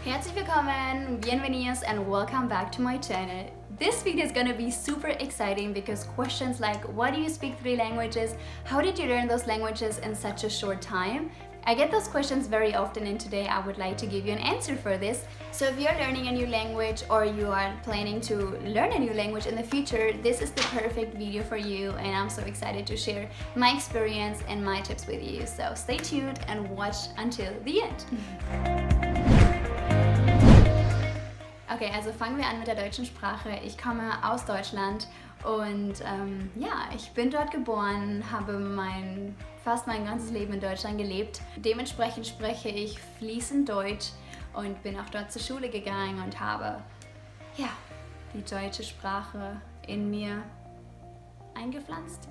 Herzlich willkommen, bienvenidos, and welcome back to my channel. This video is gonna be super exciting because questions like why do you speak 3 languages? How did you learn those languages in such a short time? I get those questions very often, and today I would like to give you an answer for this. So if you're learning a new language or you are planning to learn a new language in the future, this is the perfect video for you, and I'm so excited to share my experience and my tips with you. So stay tuned and watch until the end. Okay, also fangen wir an mit der deutschen Sprache. Ich komme aus Deutschland und ja, ich bin dort geboren, habe fast mein ganzes Leben in Deutschland gelebt. Dementsprechend spreche ich fließend Deutsch und bin auch dort zur Schule gegangen und habe ja, die deutsche Sprache in mir eingepflanzt.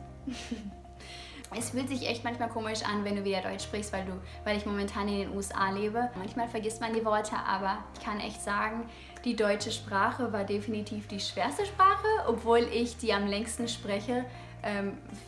Es fühlt sich echt manchmal komisch an, wenn du wieder Deutsch sprichst, weil ich momentan in den USA lebe. Manchmal vergisst man die Worte, aber ich kann echt sagen, die deutsche Sprache war definitiv die schwerste Sprache, obwohl ich die am längsten spreche.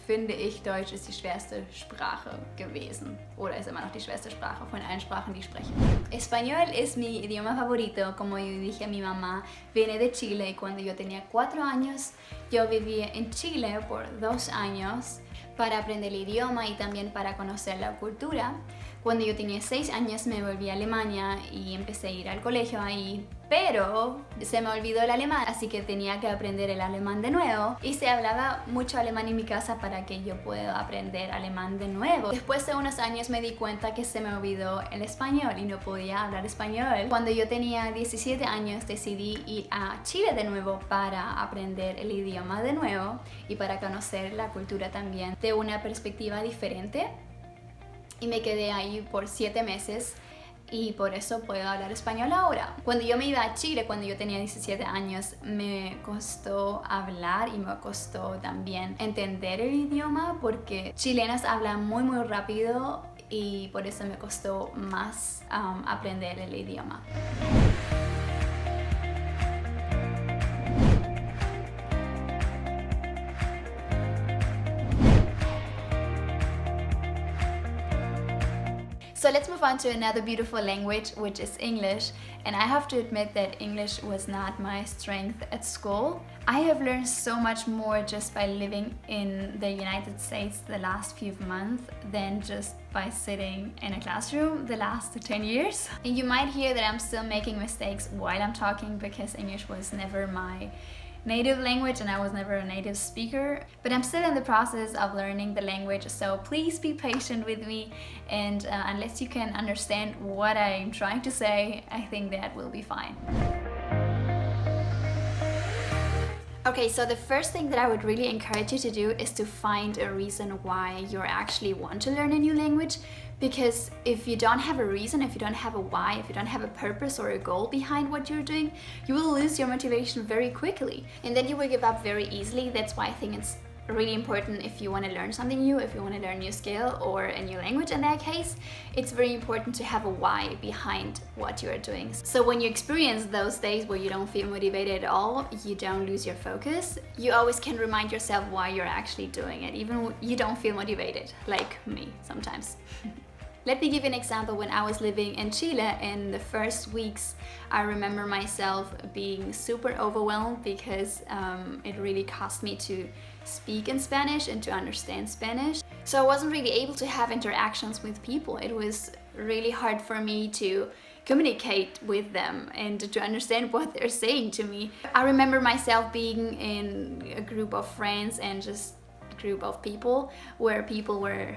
Finde ich, Deutsch ist die schwerste Sprache gewesen oder ist immer noch die schwerste Sprache von allen Sprachen, die ich spreche. Español es mi idioma favorito, como yo dije, mi mamá viene de Chile y cuando yo tenía 4 años yo viví en Chile por 2 años para aprender el idioma y también para conocer la cultura. Cuando yo tenía 6 años me volví a Alemania y empecé a ir al colegio ahí, pero se me olvidó el alemán, así que tenía que aprender el alemán de nuevo y se hablaba mucho alemán en mi casa para que yo pueda aprender alemán de nuevo. Después de unos años me di cuenta que se me olvidó el español y no podía hablar español. Cuando yo tenía 17 años decidí ir a Chile de nuevo para aprender el idioma de nuevo y para conocer la cultura también de una perspectiva diferente. Y me quedé ahí por 7 meses y por eso puedo hablar español ahora. Cuando yo me iba a Chile, cuando yo tenía 17 años, me costó hablar y me costó también entender el idioma porque chilenos hablan muy rápido y por eso me costó más aprender el idioma. So let's move on to another beautiful language, which is English. And I have to admit that English was not my strength at school. I have learned so much more just by living in the United States the last few months than just by sitting in a classroom the last 10 years. And you might hear that I'm still making mistakes while I'm talking because English was never my native language and I was never a native speaker, but I'm still in the process of learning the language, so please be patient with me, and unless you can understand what I'm trying to say, I think that will be fine. Okay, so the first thing that I would really encourage you to do is to find a reason why you actually want to learn a new language. Because if you don't have a reason, if you don't have a why, if you don't have a purpose or a goal behind what you're doing, you will lose your motivation very quickly. And then you will give up very easily. That's why I think it's really important if you want to learn something new, if you want to learn a new skill or a new language in that case, it's very important to have a why behind what you are doing. So when you experience those days where you don't feel motivated at all, you don't lose your focus, you always can remind yourself why you're actually doing it, even when you don't feel motivated, like me sometimes. Let me give you an example. When I was living in Chile in the first weeks, I remember myself being super overwhelmed because it really cost me to speak in Spanish and to understand Spanish. So I wasn't really able to have interactions with people. It was really hard for me to communicate with them and to understand what they're saying to me. I remember myself being in a group of friends and just group of people where people were,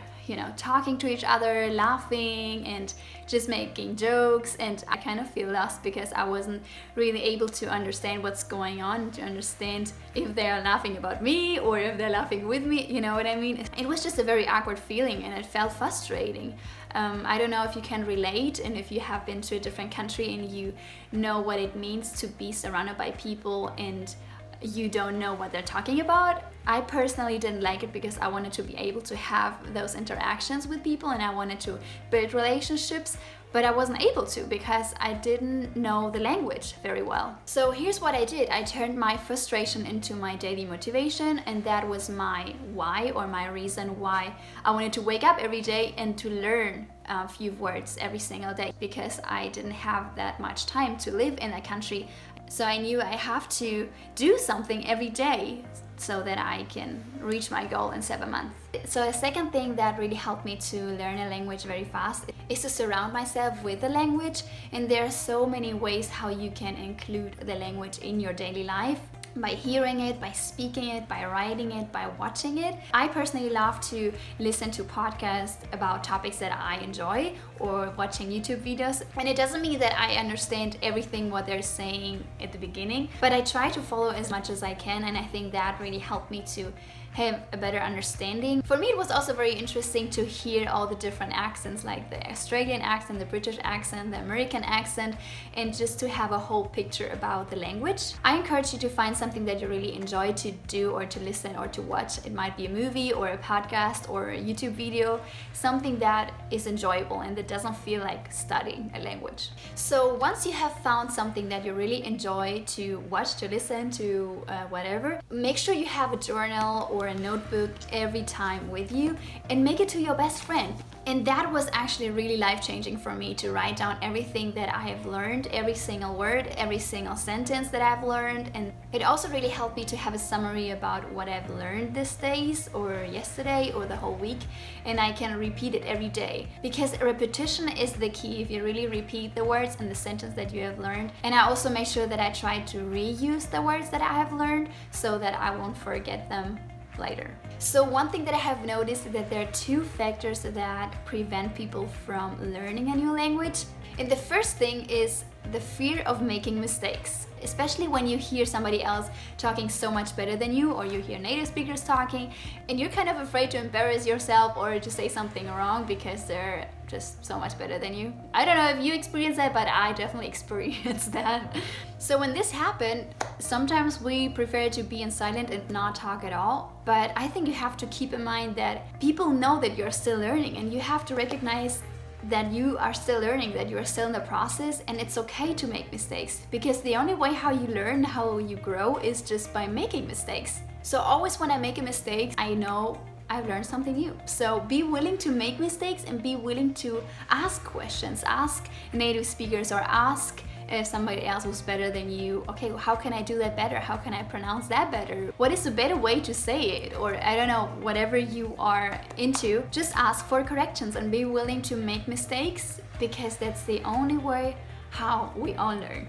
talking to each other, laughing and just making jokes, and I kind of feel lost because I wasn't really able to understand what's going on, to understand if they're laughing about me or if they're laughing with me, you know what I mean? It was just a very awkward feeling and it felt frustrating. I don't know if you can relate, and if you have been to a different country and you know what it means to be surrounded by people and you don't know what they're talking about. I personally didn't like it because I wanted to be able to have those interactions with people and I wanted to build relationships but I wasn't able to because I didn't know the language very well. So here's what I did. I turned my frustration into my daily motivation, and that was my why, or my reason why I wanted to wake up every day and to learn a few words every single day, because I didn't have that much time to live in a country. So I knew I have to do something every day so that I can reach my goal in 7 months. So a second thing that really helped me to learn a language very fast is to surround myself with the language. And there are so many ways how you can include the language in your daily life. By hearing it, by speaking it, by writing it, by watching it. I personally love to listen to podcasts about topics that I enjoy, or watching YouTube videos. And it doesn't mean that I understand everything what they're saying at the beginning, but I try to follow as much as I can, and I think that really helped me to have a better understanding. For me, it was also very interesting to hear all the different accents, like the Australian accent, the British accent, the American accent, and just to have a whole picture about the language. I encourage you to find something that you really enjoy to do, or to listen, or to watch. It might be a movie or a podcast or a YouTube video, something that is enjoyable and that doesn't feel like studying a language. So once you have found something that you really enjoy to watch, to listen to, whatever, make sure you have a journal or a notebook every time with you, and make it to your best friend. And that was actually really life-changing for me, to write down everything that I have learned, every single word, every single sentence that I've learned. And it also really helped me to have a summary about what I've learned these days, or yesterday, or the whole week, and I can repeat it every day, because repetition is the key. If you really repeat the words and the sentence that you have learned. And I also make sure that I try to reuse the words that I have learned so that I won't forget them later. So one thing that I have noticed is that there are 2 factors that prevent people from learning a new language. And the first thing is the fear of making mistakes, especially when you hear somebody else talking so much better than you, or you hear native speakers talking, and you're kind of afraid to embarrass yourself or to say something wrong because they're just so much better than you. I don't know if you experience that, but I definitely experienced that. So when this happened, sometimes we prefer to be in silent and not talk at all. But I think you have to keep in mind that people know that you're still learning, and you have to recognize that you are still learning, that you are still in the process, and it's okay to make mistakes, because the only way how you learn, how you grow, is just by making mistakes. So always when I make a mistake, I know I've learned something new. So be willing to make mistakes, and be willing to ask questions, ask native speakers, or ask if somebody else who's better than you, okay, how can I do that better? How can I pronounce that better? What is the better way to say it? Or I don't know, whatever you are into, just ask for corrections and be willing to make mistakes, because that's the only way how we all learn.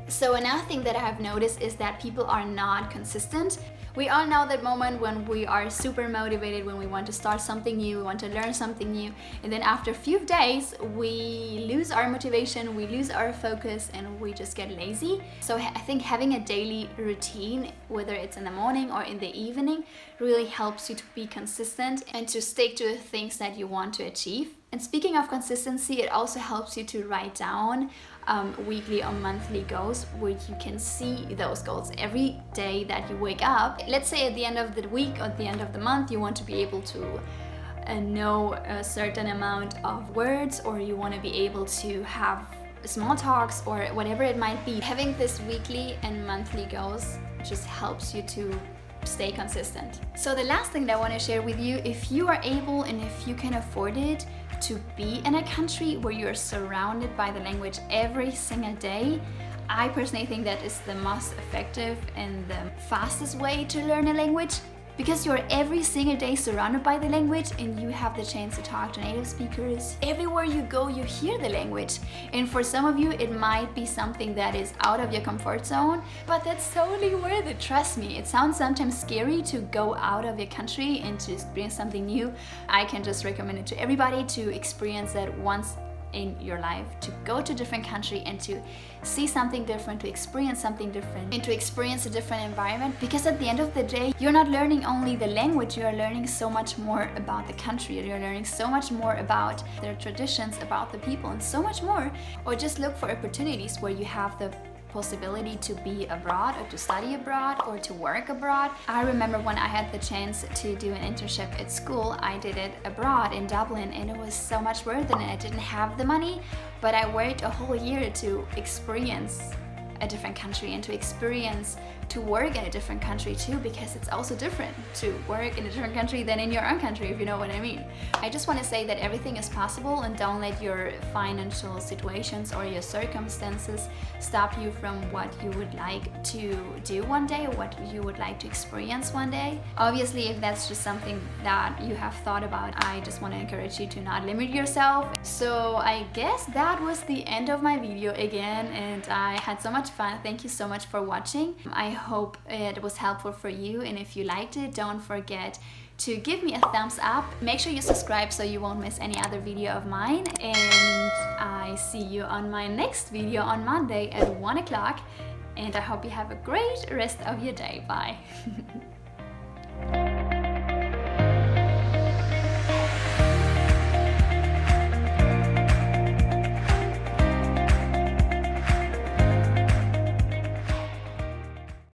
So another thing that I have noticed is that people are not consistent. We all know that moment when we are super motivated, when we want to start something new, we want to learn something new, and then after a few days we lose our motivation, we lose our focus, and we just get lazy. So I think having a daily routine, whether it's in the morning or in the evening, really helps you to be consistent and to stick to the things that you want to achieve. And speaking of consistency, it also helps you to write down weekly or monthly goals, where you can see those goals every day that you wake up. Let's say at the end of the week or at the end of the month, you want to be able to know a certain amount of words, or you want to be able to have small talks, or whatever it might be. Having this weekly and monthly goals just helps you to stay consistent. So the last thing that I want to share with you, if you are able and if you can afford it, to be in a country where you're surrounded by the language every single day, I personally think that is the most effective and the fastest way to learn a language, because you're every single day surrounded by the language, and you have the chance to talk to native speakers. Everywhere you go, you hear the language. And for some of you, it might be something that is out of your comfort zone, but that's totally worth it, trust me. It sounds sometimes scary to go out of your country and to experience something new. I can just recommend it to everybody to experience that once in your life, to go to a different country and to see something different, to experience something different, and to experience a different environment. Because at the end of the day, you're not learning only the language, you are learning so much more about the country, you're learning so much more about their traditions, about the people, and so much more. Or just look for opportunities where you have the possibility to be abroad or to study abroad or to work abroad. I remember when I had the chance to do an internship at school, I did it abroad in Dublin, and it was so much worth it. And I didn't have the money, but I worked a whole year to experience a different country and to work in a different country too, because it's also different to work in a different country than in your own country, if you know what I mean. I just want to say that everything is possible, and don't let your financial situations or your circumstances stop you from what you would like to do one day or what you would like to experience one day. Obviously, if that's just something that you have thought about, I just want to encourage you to not limit yourself. So I guess that was the end of my video again, and I had so much fun. Thank you so much for watching. I hope it was helpful for you, and if you liked it, don't forget to give me a thumbs up. Make sure you subscribe so you won't miss any other video of mine, and I see you on my next video on Monday at 1 o'clock, and I hope you have a great rest of your day. Bye.